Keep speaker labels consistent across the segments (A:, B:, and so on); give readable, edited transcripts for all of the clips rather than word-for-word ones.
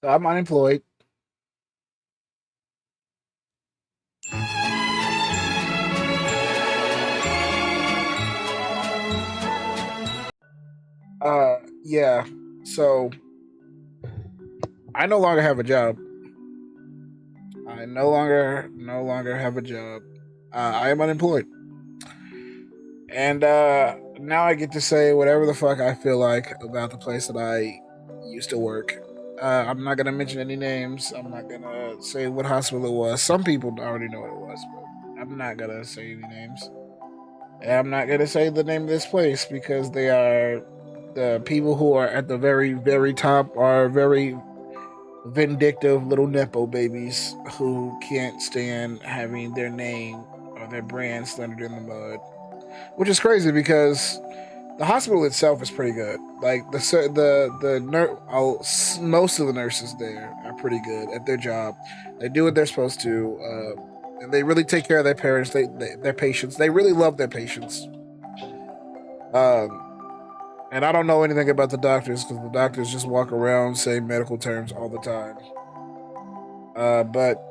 A: So I'm unemployed. Yeah. So I no longer have a job. I no longer have a job. I am unemployed, and now I get to say whatever the fuck I feel like about the place that I used to work. I'm not gonna mention any names. I'm not gonna say what hospital it was. Some people already know what it was, but I'm not gonna say any names. And I'm not gonna say the name of this place because they are the people who are at the very, very top are very vindictive little nepo babies who can't stand having their name or their brand slandered in the mud. Which is crazy because the hospital itself is pretty good. Like most of the nurses there are pretty good at their job. They do what they're supposed to, and they really take care of their parents. Their patients. They really love their patients. Um, and I don't know anything about the doctors because the doctors just walk around saying medical terms all the time. But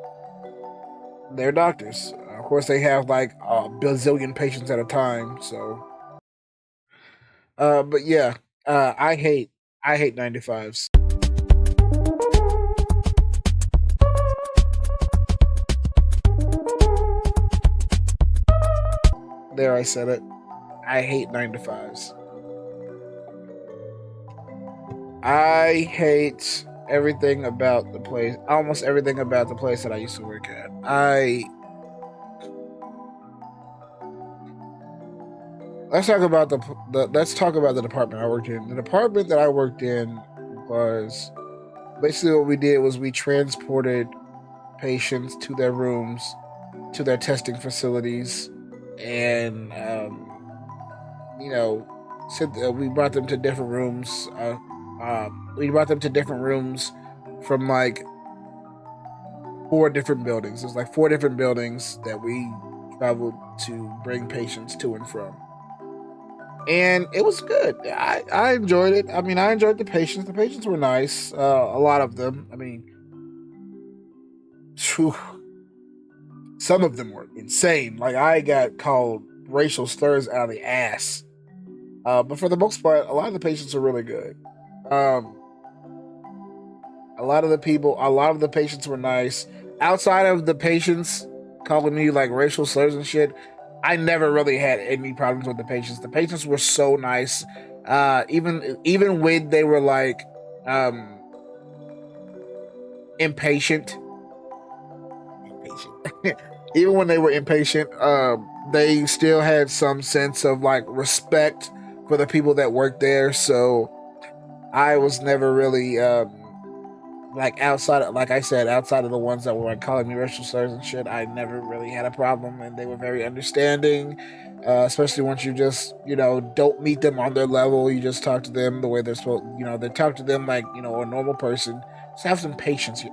A: they're doctors. Of course, they have like a bazillion patients at a time. So, but yeah, I hate 95s. There, I said it. I hate 9 to 5s. I hate everything about the place. Almost everything about the place that I used to work at. I let's talk about let's talk about the department I worked in. The department that I worked in was basically what we did was we transported patients to their rooms, to their testing facilities, and you know, we brought them to different rooms. We brought them to different rooms from like four different buildings. There's like four different buildings that we traveled to bring patients to and from. And it was good. I enjoyed it. I mean, I enjoyed the patients. The patients were nice. A lot of them. I mean, phew, some of them were insane. Like I got called racial slurs out of the ass. But for the most part, a lot of the patients are really good. Um, a lot of the patients were nice. Outside of the patients calling me like racial slurs and shit, I never really had any problems with the patients. The patients were so nice. Even when they were like um impatient, impatient. Even when they were impatient, they still had some sense of like respect for the people that worked there. So I was never really like outside of, like I said, outside of the ones that were like calling me racial slurs and shit, I never really had a problem, and they were very understanding. Especially once you just don't meet them on their level, you just talk to them the way they're supposed. They talk to them like a normal person. Just have some patience.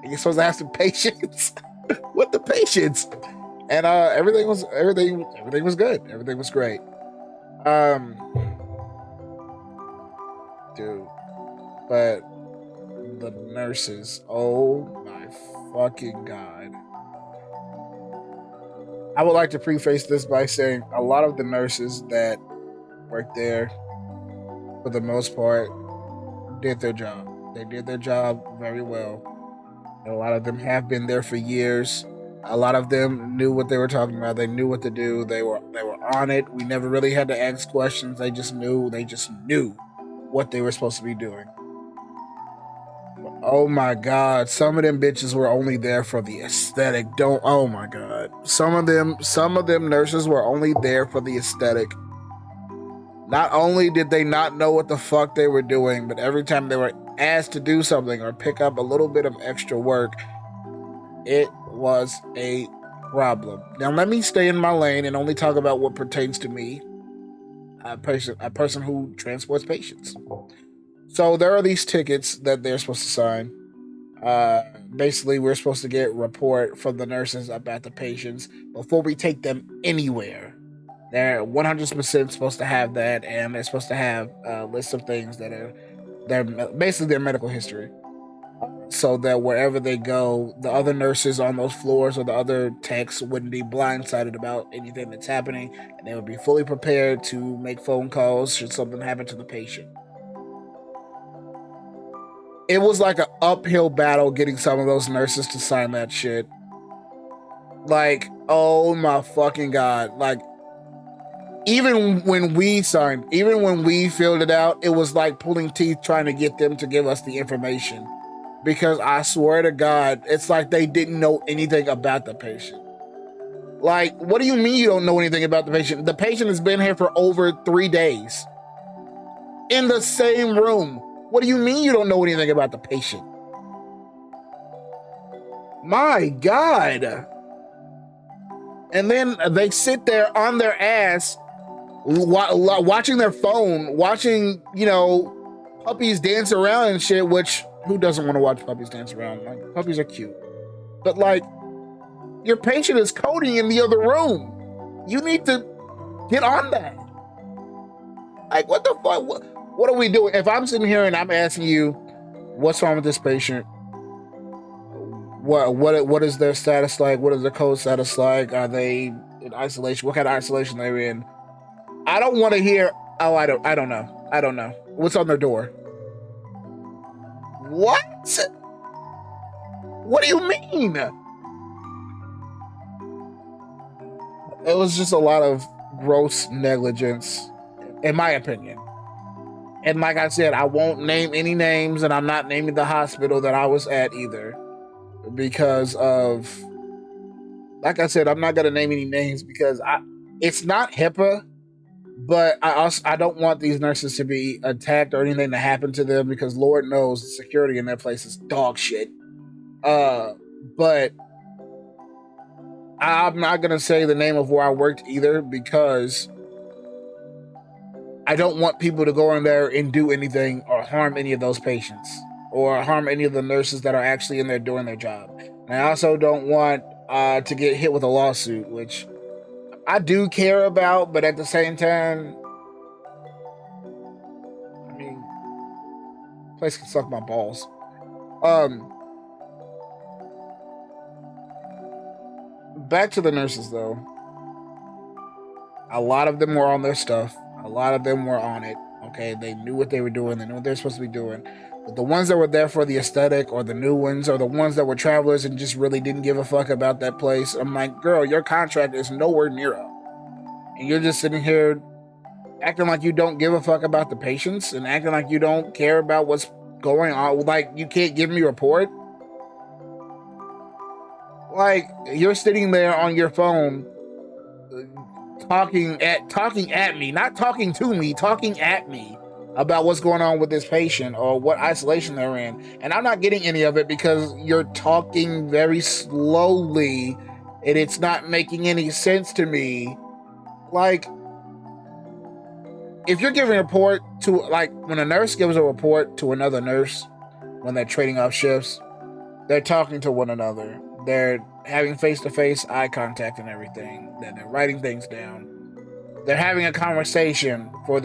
A: You're supposed to have some patience with the patients, and everything was good. Everything was great. Um, dude, but the nurses, oh my fucking god. I would like to preface this by saying a lot of the nurses that work there, for the most part, did their job. They did their job very well. A lot of them have been there for years. A lot of them knew what they were talking about. They knew what to do. They were on it. We never really had to ask questions. They just knew. They just knew what they were supposed to be doing. Oh my god, some of them bitches were only there for the aesthetic. Don't Oh my god. Some of them nurses were only there for the aesthetic. Not only did they not know what the fuck they were doing, but every time they were asked to do something or pick up a little bit of extra work, it was a problem. Now let me stay in my lane and only talk about what pertains to me, a person who transports patients. So there are these tickets that they're supposed to sign. Uh, Basically, we're supposed to get report from the nurses about the patients before we take them anywhere. They're 100% supposed to have that, and they're supposed to have a list of things that are basically their medical history. so that wherever they go, the other nurses on those floors or the other techs wouldn't be blindsided about anything that's happening, and they would be fully prepared to make phone calls should something happen to the patient. It was like an uphill battle getting some of those nurses to sign that shit. Like, oh my fucking god. Like, even when we signed, even when we filled it out, it was like pulling teeth trying to get them to give us the information. Because I swear to God, it's like they didn't know anything about the patient. Like, what do you mean you don't know anything about the patient? The patient has been here for over 3 days in the same room. What do you mean you don't know anything about the patient? My God. And then they sit there on their ass watching their phone, watching, puppies dance around and shit, which who doesn't want to watch puppies dance around? Like, puppies are cute. But like, your patient is coding in the other room. You need to get on that. Like, what the fuck? What are we doing? If I'm sitting here and I'm asking you, what's wrong with this patient? What is their status like? What is their code status like? Are they in isolation? What kind of isolation they're in? I don't want to hear, oh, I don't know. What's on their door? What? What do you mean? It was just a lot of gross negligence, in my opinion. And like I said, I won't name any names, and I'm not naming the hospital that I was at either. Because of, like I said, I'm not going to name any names because it's not HIPAA, but I don't want these nurses to be attacked or anything to happen to them because Lord knows the security in that place is dog shit. But I'm not going to say the name of where I worked either because I don't want people to go in there and do anything or harm any of those patients or harm any of the nurses that are actually in there doing their job. And I also don't want to get hit with a lawsuit, which I do care about, but at the same time, I mean, place can suck my balls. Back to the nurses though. A lot of them were on their stuff. A lot of them were on it. Okay, they knew what they were doing. They knew what they were supposed to be doing. But the ones that were there for the aesthetic, or the new ones, or the ones that were travelers and just really didn't give a fuck about that place, I'm like, girl, your contract is nowhere near up, and you're just sitting here acting like you don't give a fuck about the patients and acting like you don't care about what's going on. Like, you can't give me a report. Like, you're sitting there on your phone talking at me, not talking to me, talking at me about what's going on with this patient or what isolation they're in. And I'm not getting any of it because you're talking very slowly and it's not making any sense to me. Like, if you're giving a report to, like, when a nurse gives a report to another nurse when they're trading off shifts, they're talking to one another. They're having face-to-face eye contact and everything. They're writing things down. They're having a conversation for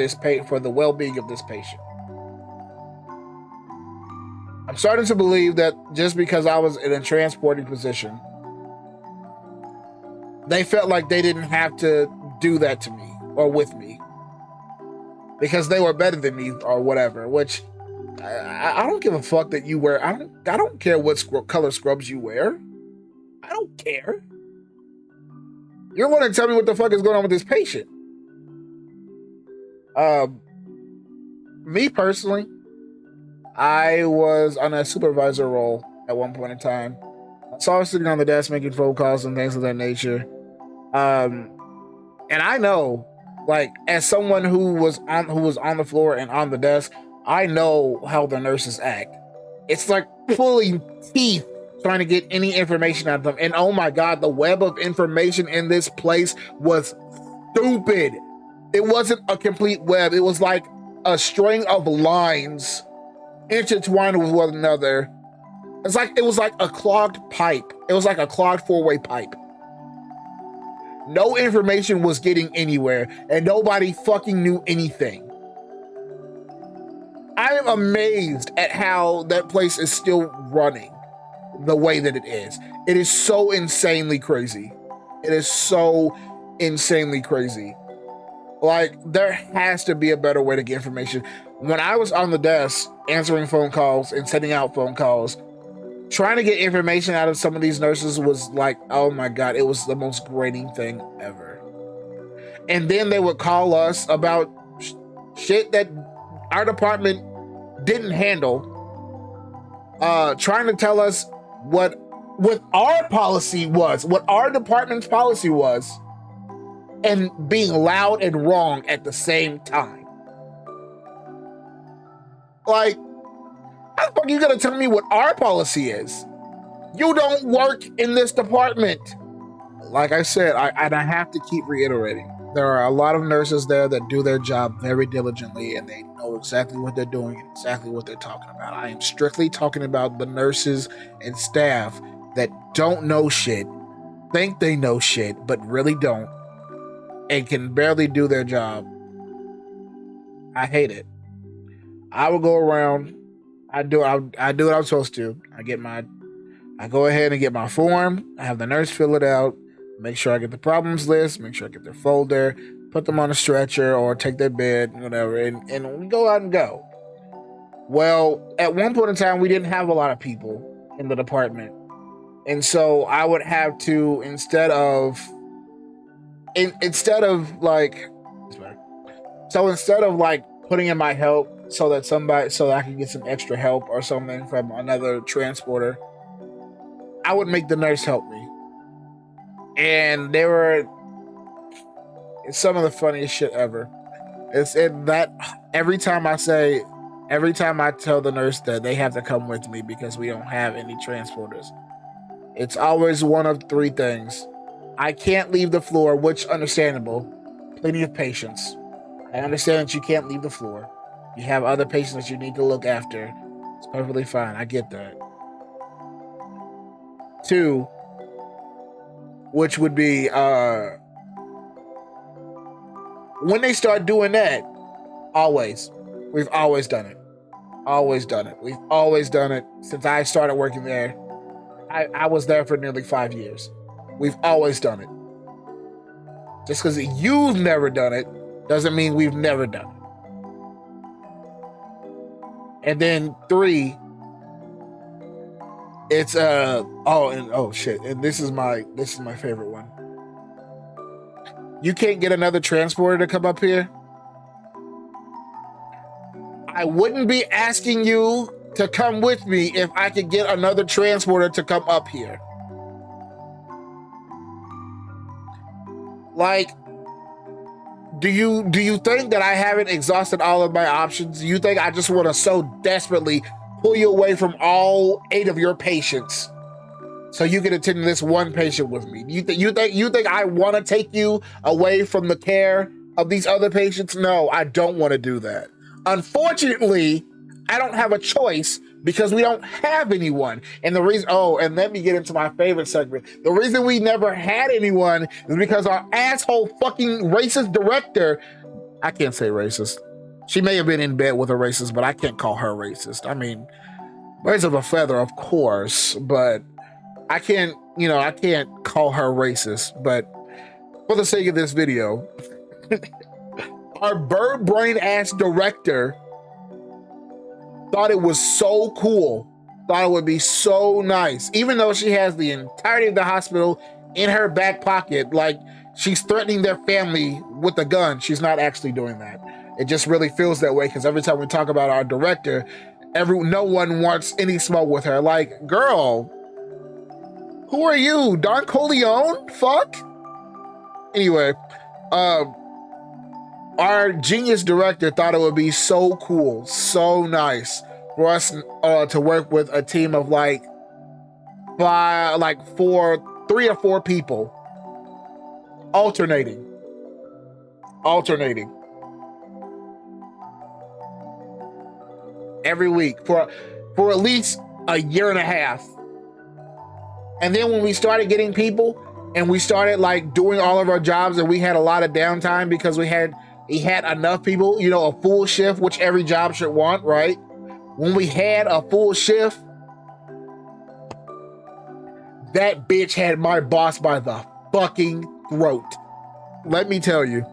A: for the well-being of this patient. I'm starting to believe that just because I was in a transporting position, they felt like they didn't have to do that to me or with me because they were better than me or whatever. Which I don't give a fuck that you wear. I don't care what color scrubs you wear. I don't care. You're going to tell me what the fuck is going on with this patient. Me personally, I was on a supervisor role at one point in time. So I was sitting on the desk making phone calls and things of that nature. And I know, like, as someone who was on the floor and on the desk, I know how the nurses act. It's like pulling teeth trying to get any information out of them. And oh my God, the web of information in this place was stupid. It wasn't a complete web. It was like a string of lines intertwined with one another. It was like a clogged pipe. It was like a clogged four-way pipe. No information was getting anywhere, and nobody fucking knew anything. I am amazed at how that place is still running the way that it is. It is so insanely crazy. It is so insanely crazy. Like, there has to be a better way to get information. When I was on the desk answering phone calls and sending out phone calls, trying to get information out of some of these nurses was like, oh my God, it was the most grating thing ever. And then they would call us about shit that our department didn't handle, trying to tell us what our policy was, what our department's policy was, and being loud and wrong at the same time. Like, how the fuck are you gonna tell me what our policy is? You don't work in this department. Like I said, I have to keep reiterating, there are a lot of nurses there that do their job very diligently, and they know exactly what they're doing and exactly what they're talking about. I am strictly talking about the nurses and staff that don't know shit, think they know shit, but really don't, and can barely do their job. I hate it. I will go around. I do what I'm supposed to. I go ahead and get my form. I have the nurse fill it out. Make sure I get the problems list. Make sure I get their folder. Put them on a stretcher or take their bed, whatever, and we go out and go. Well, at one point in time, we didn't have a lot of people in the department, and so I would have to instead of putting in my help so that I can get some extra help or something from another transporter, I would make the nurse help me. And they were some of the funniest shit ever. It's in that every time I tell the nurse that they have to come with me because we don't have any transporters, it's always one of three things. I can't leave the floor, which understandable. Plenty of patience. I understand that you can't leave the floor. You have other patients that you need to look after. It's perfectly fine. I get that. 2, which would be when they start doing that, we've always done it. We've always done it since I started working there. I was there for nearly 5 years. We've always done it. Just because you've never done it doesn't mean we've never done it. And then 3, it's shit. And this is my favorite one. You can't get another transporter to come up here? I wouldn't be asking you to come with me if I could get another transporter to come up here. Like, do you think that I haven't exhausted all of my options? Do you think I just want to so desperately pull you away from all 8 of your patients so you can attend this one patient with me? You think I want to take you away from the care of these other patients? No, I don't want to do that. Unfortunately, I don't have a choice because we don't have anyone. And the reason, and let me get into my favorite segment. The reason we never had anyone is because our asshole fucking racist director, I can't say racist. She may have been in bed with a racist, but I can't call her racist. I mean, birds of a feather, of course, but I can't call her racist. But for the sake of this video, our bird brain ass director thought it was so cool, thought it would be so nice, even though she has the entirety of the hospital in her back pocket, like she's threatening their family with a gun. She's not actually doing that. It just really feels that way because every time we talk about our director, no one wants any smoke with her. Like, girl, who are you? Don Corleone? Fuck. Anyway, our genius director thought it would be so cool, so nice for us to work with a team of 3 or 4 people, alternating every week for at least a year and a half. And then when we started getting people and we started doing all of our jobs and we had a lot of downtime because we had he had enough people, you know, a full shift, which every job should want, right? When we had a full shift, that bitch had my boss by the fucking throat. Let me tell you.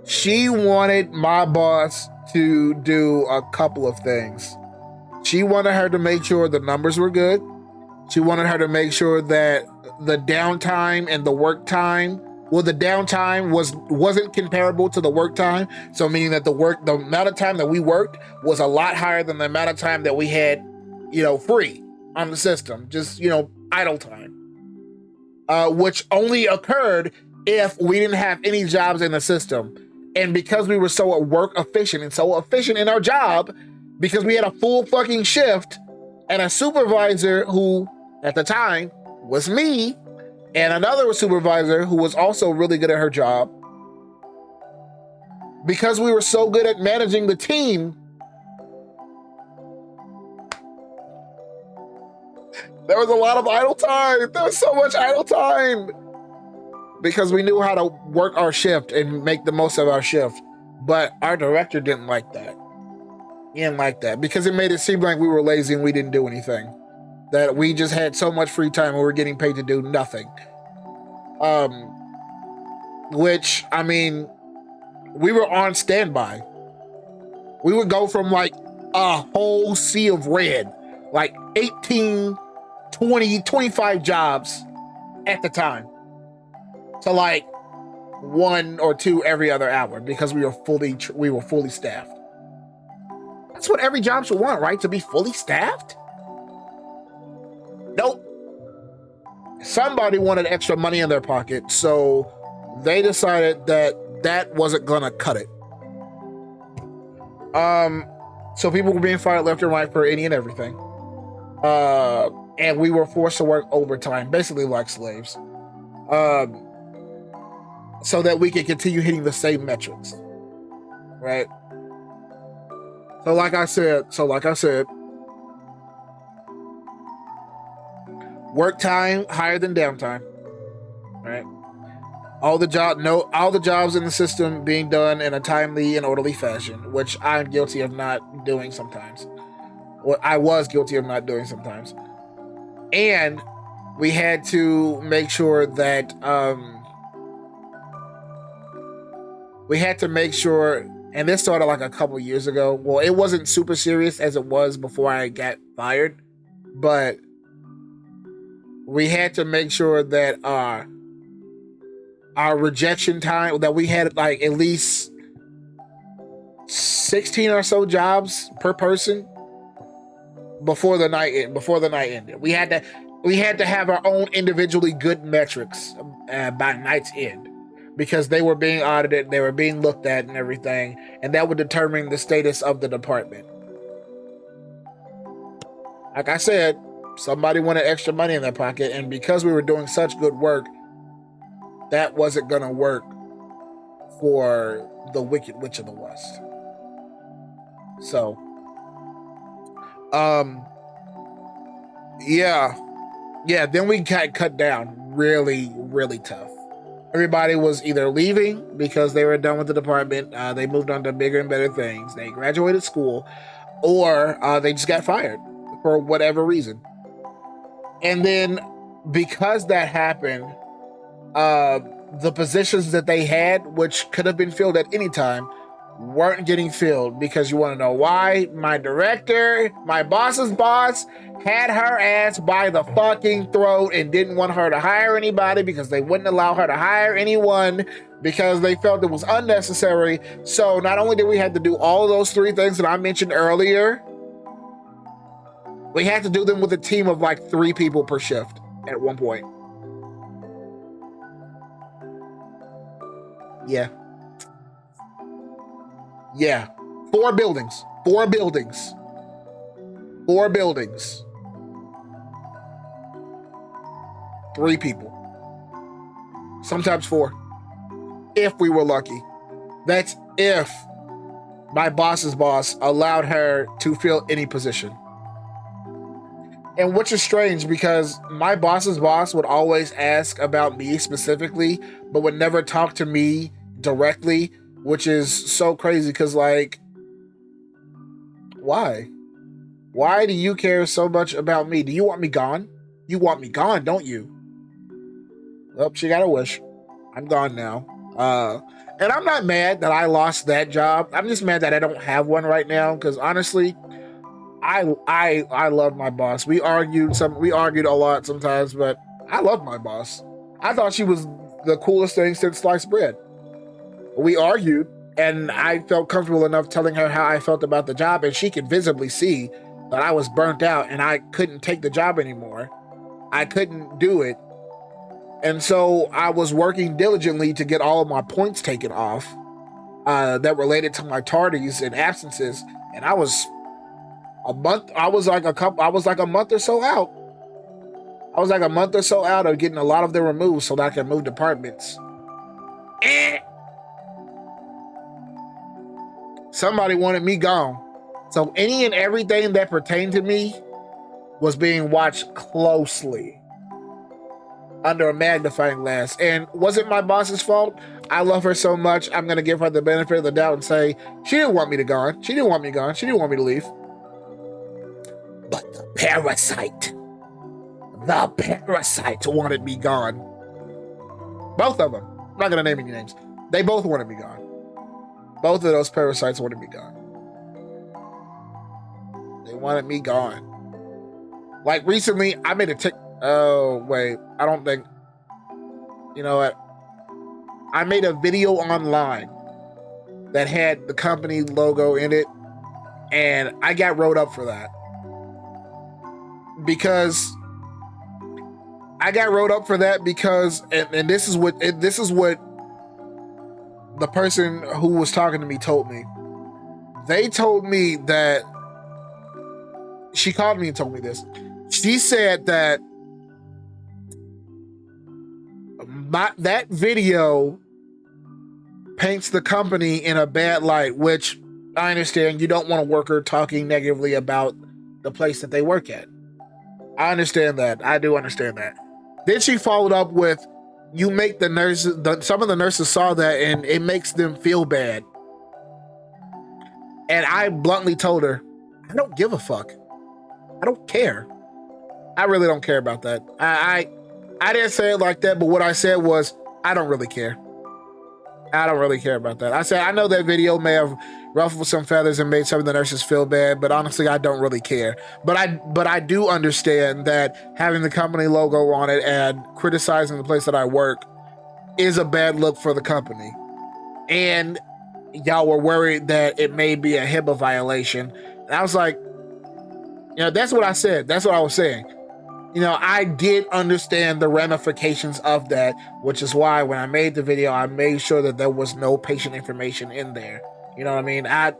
A: She wanted my boss to do a couple of things. She wanted her to make sure the numbers were good. She wanted her to make sure that the downtime and the work time, well, the downtime wasn't comparable to the work time. So meaning that the amount of time that we worked was a lot higher than the amount of time that we had, you know, free on the system, just, you know, idle time, which only occurred if we didn't have any jobs in the system. And because we were so work efficient and so efficient in our job, because we had a full fucking shift and a supervisor who at the time was me and another supervisor who was also really good at her job, because we were so good at managing the team, there was a lot of idle time. There was so much idle time because we knew how to work our shift and make the most of our shift. But our director didn't like that. He didn't like that because it made it seem like we were lazy and we didn't do anything. That we just had so much free time and we were getting paid to do nothing. Which, I mean, we were on standby. We would go from like a whole sea of red, like 18, 20, 25 jobs at the time, to like 1 or 2 every other hour because we were fully staffed. That's what every job should want, right? To be fully staffed? Nope. Somebody wanted extra money in their pocket, so they decided that wasn't gonna cut it. So people were being fired left and right for any and everything. And we were forced to work overtime, basically like slaves. So that we could continue hitting the same metrics. Right? So like I said, work time higher than downtime. Right? All the jobs in the system being done in a timely and orderly fashion, which I'm guilty of not doing sometimes. Or I was guilty of not doing sometimes. And we had to make sure that and this started like a couple years ago. Well, it wasn't super serious as it was before I got fired, but we had to make sure that our rejection time, that we had like at least 16 or so jobs per person before the night ended. We had to have our own individually good metrics by night's end, because they were being audited, they were being looked at and everything, and that would determine the status of the department. Like I said, somebody wanted extra money in their pocket, and because we were doing such good work, that wasn't gonna work for the Wicked Witch of the West. So, then we got cut down really, really tough. Everybody was either leaving because they were done with the department, they moved on to bigger and better things, they graduated school, or they just got fired for whatever reason. And then because that happened, the positions that they had, which could have been filled at any time, weren't getting filled. Because you want to know why? My director, my boss's boss, had her ass by the fucking throat and didn't want her to hire anybody, because they wouldn't allow her to hire anyone because they felt it was unnecessary. So not only did we have to do all of those 3 things that I mentioned earlier, we had to do them with a team of like 3 people per shift at one point. Yeah. 4 buildings. 3 people. Sometimes 4. If we were lucky. That's if my boss's boss allowed her to fill any position. And which is strange, because my boss's boss would always ask about me specifically, but would never talk to me directly which is so crazy because, like, why? Why do you care so much about me? Do you want me gone? You want me gone, don't you? Well, she got a wish. I'm gone now. And I'm not mad that I lost that job. I'm just mad that I don't have one right now. Because honestly, I love my boss. We argued a lot sometimes, but I love my boss. I thought she was the coolest thing since sliced bread. We argued, and I felt comfortable enough telling her how I felt about the job, and she could visibly see that I was burnt out and I couldn't take the job anymore. I couldn't do it. And so I was working diligently to get all of my points taken off that related to my tardies and absences. And I was like a month or so out. I was like a month or so out of getting a lot of them removed so that I could move departments. Somebody wanted me gone. So any and everything that pertained to me was being watched closely under a magnifying glass. And was it my boss's fault? I love her so much, I'm going to give her the benefit of the doubt and say, she didn't want me to gone. She didn't want me gone. She didn't want me to leave. But the parasite wanted me gone. Both of them. I'm not going to name any names. They both wanted me gone. Both of those parasites wanted me gone. They wanted me gone. Like recently, I made a oh, wait. I don't think... You know what? I made a video online that had the company logo in it, and I got wrote up for that. Because... I got wrote up for that because... And this is what the person who was talking to me told me. They told me that... She called me and told me this. She said that that video paints the company in a bad light, which I understand. You don't want a worker talking negatively about the place that they work at. I understand that. I do understand that. Then she followed up with, you make the nurses, some of the nurses saw that and it makes them feel bad. And I bluntly told her, I don't give a fuck. I don't care. I really don't care about that. I didn't say it like that, but what I said was, I don't really care. I don't really care about that. I said, I know that video may have ruffled some feathers and made some of the nurses feel bad, but honestly, I don't really care. But I do understand that having the company logo on it and criticizing the place that I work is a bad look for the company. And y'all were worried that it may be a HIPAA violation. And I was like, you know, that's what I said. That's what I was saying. You know, I did understand the ramifications of that, which is why when I made the video, I made sure that there was no patient information in there. You know what I mean? I'm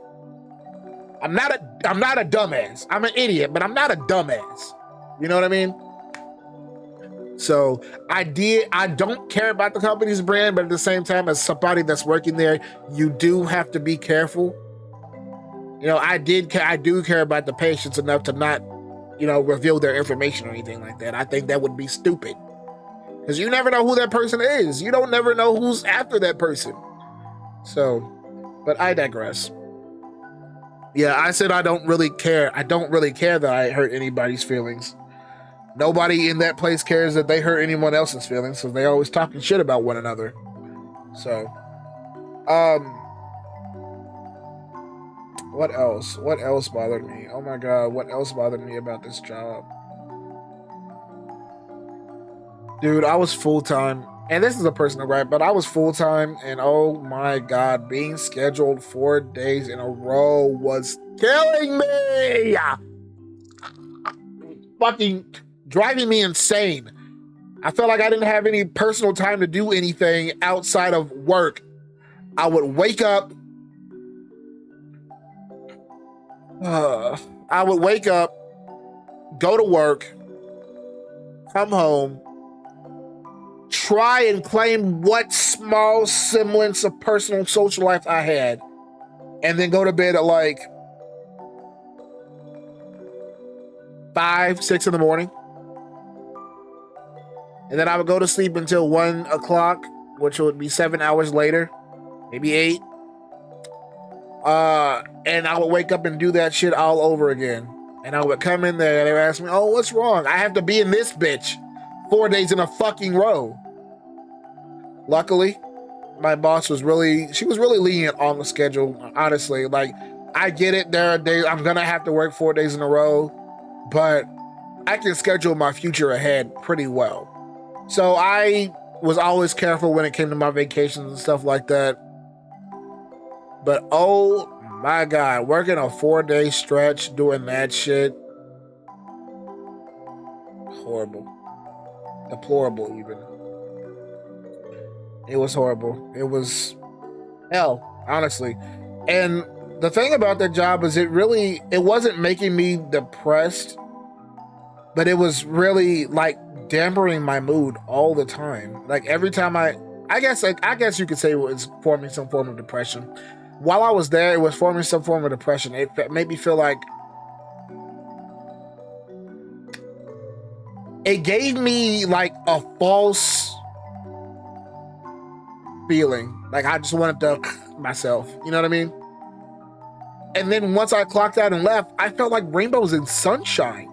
A: not a dumbass. I'm an idiot, but I'm not a dumbass. You know what I mean? So I don't care about the company's brand, but at the same time, as somebody that's working there, you do have to be careful. You know, I do care about the patients enough to not, you know, reveal their information or anything like that. I think that would be stupid. Because you never know who that person is. You don't never know who's after that person. So, but I digress. Yeah, I said I don't really care. I don't really care that I hurt anybody's feelings. Nobody in that place cares that they hurt anyone else's feelings, so they always talking shit about one another. So, what else? What else bothered me? Oh my god, what else bothered me about this job? Dude, I was full-time, and this is a personal gripe, but I was full-time, and oh my god, being scheduled 4 days in a row was killing me! Fucking driving me insane. I felt like I didn't have any personal time to do anything outside of work. I would wake up, go to work, come home, try and claim what small semblance of personal social life I had, and then go to bed at like 5, 6 in the morning. And then I would go to sleep until 1 o'clock, which would be 7 hours later, maybe 8. And I would wake up and do that shit all over again. And I would come in there and they would ask me, oh, what's wrong? I have to be in this bitch 4 days in a fucking row. Luckily, my boss was she was really lenient on the schedule, honestly. Like, I get it, there are days I'm gonna have to work 4 days in a row, but I can schedule my future ahead pretty well. So I was always careful when it came to my vacations and stuff like that. But oh my God, working a 4-day stretch doing that shit, horrible. Deplorable, even. It was horrible. It was hell, honestly. And the thing about that job is it wasn't making me depressed, but it was really like dampening my mood all the time. Like every time I guess you could say it was forming some form of depression. While I was there, it was forming some form of depression. It made me feel like it gave me like a false feeling. Like I just wanted to myself. You know what I mean? And then once I clocked out and left, I felt like rainbows and sunshine.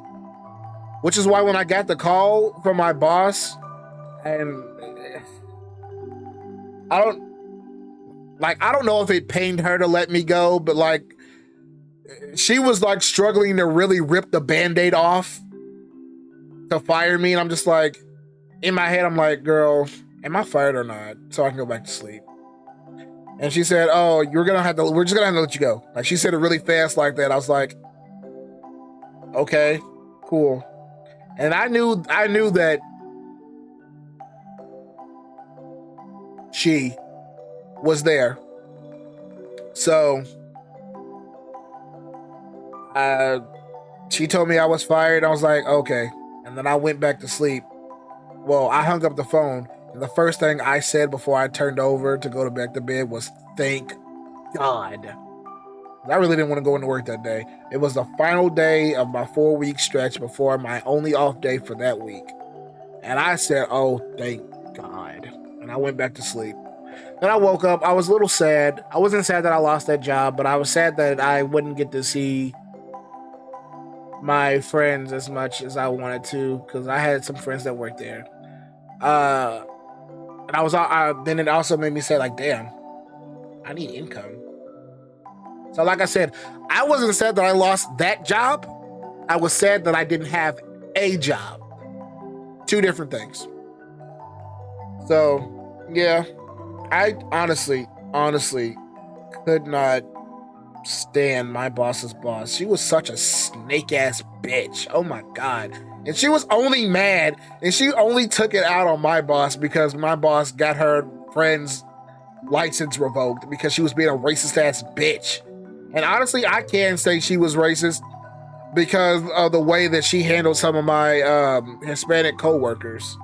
A: Which is why when I got the call from my boss, and I don't know if it pained her to let me go, but like she was like struggling to really rip the Band-Aid off to fire me. And I'm just like, in my head, I'm like, girl, am I fired or not? So I can go back to sleep. And she said, oh, we're just gonna have to let you go. Like she said it really fast like that. I was like, okay, cool. And I knew that she was there. So she told me I was fired. I was like, okay. And then I went back to sleep. Well, I hung up the phone. And the first thing I said before I turned over to go back to bed was, thank God. I really didn't want to go into work that day. It was the final day of my 4-week stretch before my only off day for that week. And I said, oh, thank God. And I went back to sleep. Then I woke up. I was a little sad. I wasn't sad that I lost that job, but I was sad that I wouldn't get to see my friends as much as I wanted to, because I had some friends that worked there. And then it also made me say, like, damn, I need income. So like I said, I wasn't sad that I lost that job. I was sad that I didn't have a job. Two different things. So, yeah, I honestly could not stand my boss's boss. She was such a snake ass bitch. Oh my God. And she was only mad, and she only took it out on my boss because my boss got her friend's license revoked because she was being a racist ass bitch. And honestly, I can say she was racist because of the way that she handled some of my Hispanic coworkers.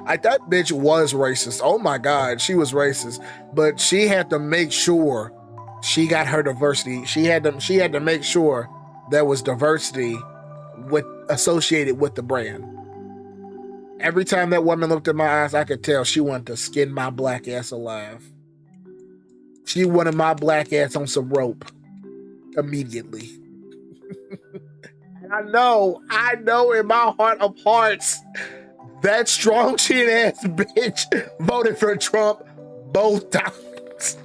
A: That bitch was racist. Oh my God, she was racist. But she had to make sure she got her diversity. She had to make sure there was diversity associated with the brand. Every time that woman looked in my eyes, I could tell she wanted to skin my black ass alive. She wanted my black ass on some rope immediately. And I know in my heart of hearts, that strong chin ass bitch voted for Trump both times.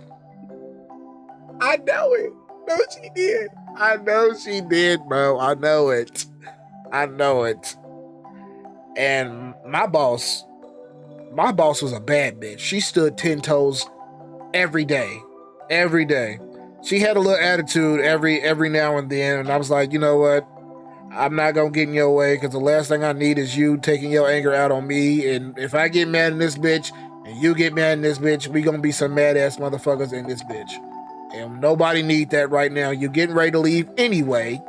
A: I know it. No, she did. I know she did, bro. I know it. And my boss was a bad bitch. She stood 10 toes every day. She had a little attitude every now and then, and I was like, you know what? I'm not gonna get in your way, because the last thing I need is you taking your anger out on me. And if I get mad in this bitch and you get mad in this bitch, we gonna be some mad ass motherfuckers in this bitch. And nobody need that right now. You're getting ready to leave anyway.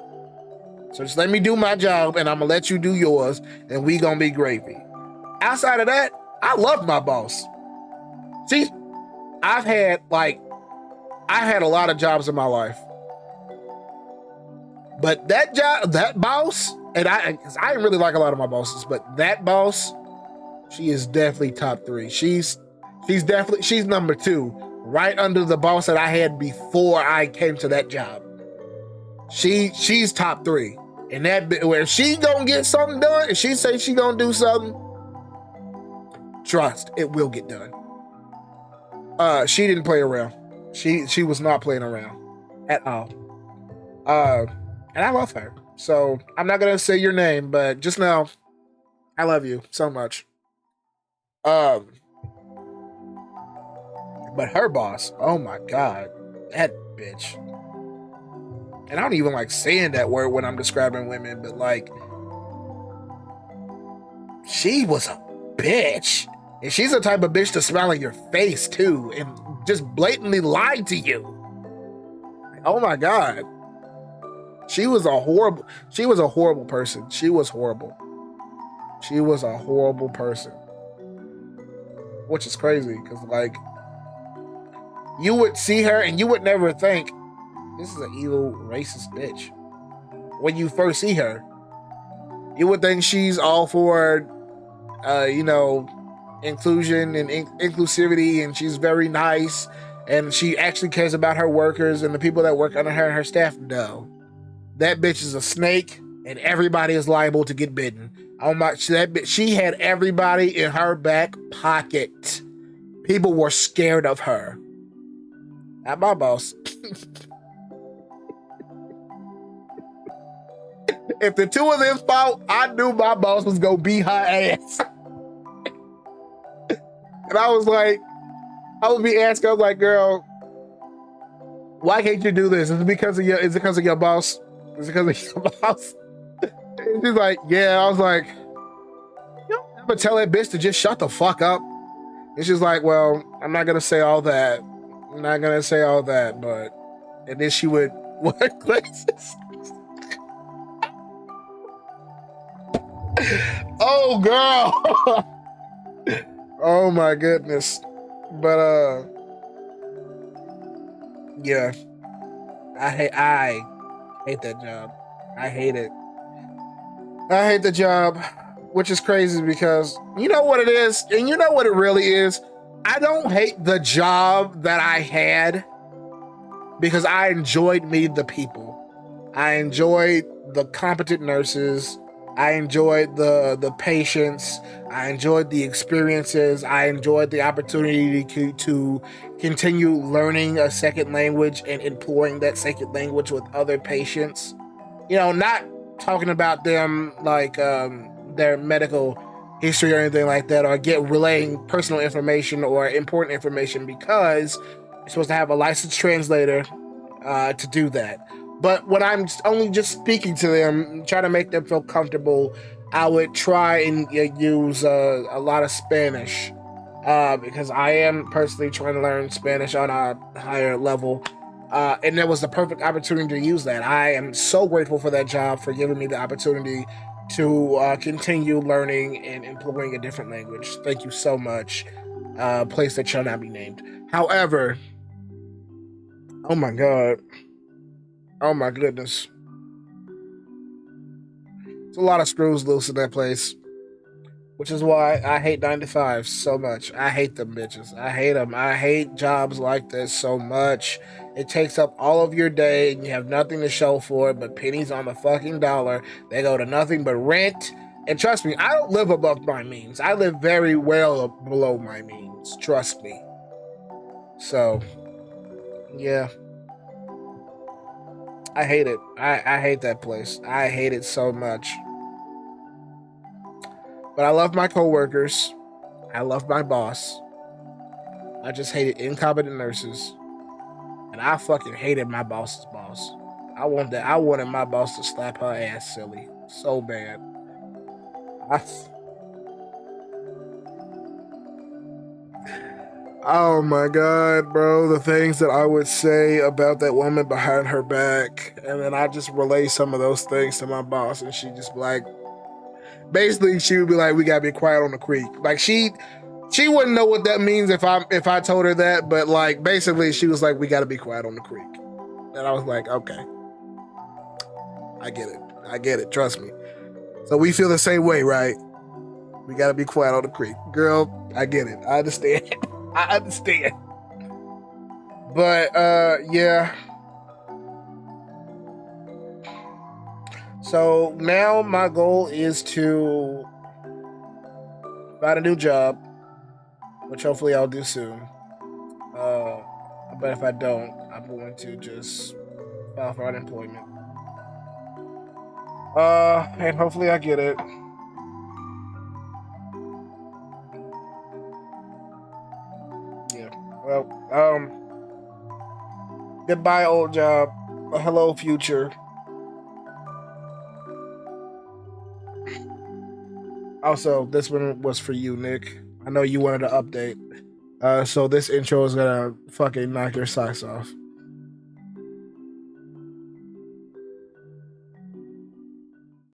A: So just let me do my job, and I'm gonna let you do yours, and we gonna be gravy. Outside of that, I love my boss. See, I've had a lot of jobs in my life. But that boss, and I didn't really like a lot of my bosses, but that boss, she is definitely top 3. She's number 2, right under the boss that I had before I came to that job. She's top 3. And that where she gonna get something done, if she say she gonna do something, trust, it will get done. She didn't play around. She was not playing around at all. And I love her. So I'm not gonna say your name, but just know I love you so much. Um, but her boss, oh my god, that bitch. And I don't even like saying that word when I'm describing women, but like, she was a bitch. And she's the type of bitch to smile in your face too, and just blatantly lie to you. Oh my god. She was a horrible person. She was horrible. She was a horrible person. Which is crazy, because like, you would see her and you would never think, this is an evil, racist bitch. When you first see her, you would think she's all for, inclusion and inclusivity, and she's very nice, and she actually cares about her workers and the people that work under her and her staff. No, that bitch is a snake, and everybody is liable to get bitten. Oh my! She had everybody in her back pocket. People were scared of her. Not my boss. If the two of them fought, I knew my boss was gonna beat her ass. And I was like, I would be asking, I was like, girl, why can't you do this? Is it because of your boss? Is it because of your boss? And she's like, yeah. I was like, you don't ever tell that bitch to just shut the fuck up. And she's like, well, I'm not gonna say all that. I'm not gonna say all that, but, and then she would work places. Oh girl. Oh my goodness. But yeah. I hate that job. I hate it. I hate the job, which is crazy because you know what it is, and you know what it really is. I don't hate the job that I had because I enjoyed meeting the people. I enjoyed the competent nurses. I enjoyed the patients. I enjoyed the experiences. I enjoyed the opportunity to continue learning a second language and employing that second language with other patients. You know, not talking about them like their medical history or anything like that, or relaying personal information or important information, because you're supposed to have a licensed translator to do that. But when I'm only just speaking to them, trying to make them feel comfortable, I would try and use a lot of Spanish because I am personally trying to learn Spanish on a higher level. And that was the perfect opportunity to use that. I am so grateful for that job, for giving me the opportunity to continue learning and employing a different language. Thank you so much. Place that shall not be named. However, oh my god. Oh my goodness. There's a lot of screws loose in that place. Which is why I hate 9 to 5 so much. I hate them bitches. I hate them. I hate jobs like this so much. It takes up all of your day and you have nothing to show for it but pennies on the fucking dollar. They go to nothing but rent. And trust me, I don't live above my means. I live very well below my means. Trust me. So, yeah. I hate it. I hate that place. I hate it so much. But I love my coworkers. I love my boss. I just hated incompetent nurses. And I fucking hated my boss's boss. I wanted my boss to slap her ass silly. So bad. Oh my god, bro. The things that I would say about that woman behind her back. And then I just relay some of those things to my boss. And she just be like, basically she would be like, we gotta be quiet on the creek. Like she wouldn't know what that means if I told her that, but like basically she was like, we gotta be quiet on the creek. And I was like, okay. I get it, trust me. So we feel the same way, right? We gotta be quiet on the creek. Girl, I get it. I understand. I understand. But yeah. So now my goal is to find a new job, which hopefully I'll do soon. Uh, but if I don't, I'm going to just file for unemployment. And hopefully I get it. Yeah. Well, goodbye, old job. Hello, future. Also, this one was for you, Nick. I know you wanted to update. So this intro is gonna fucking knock your socks off.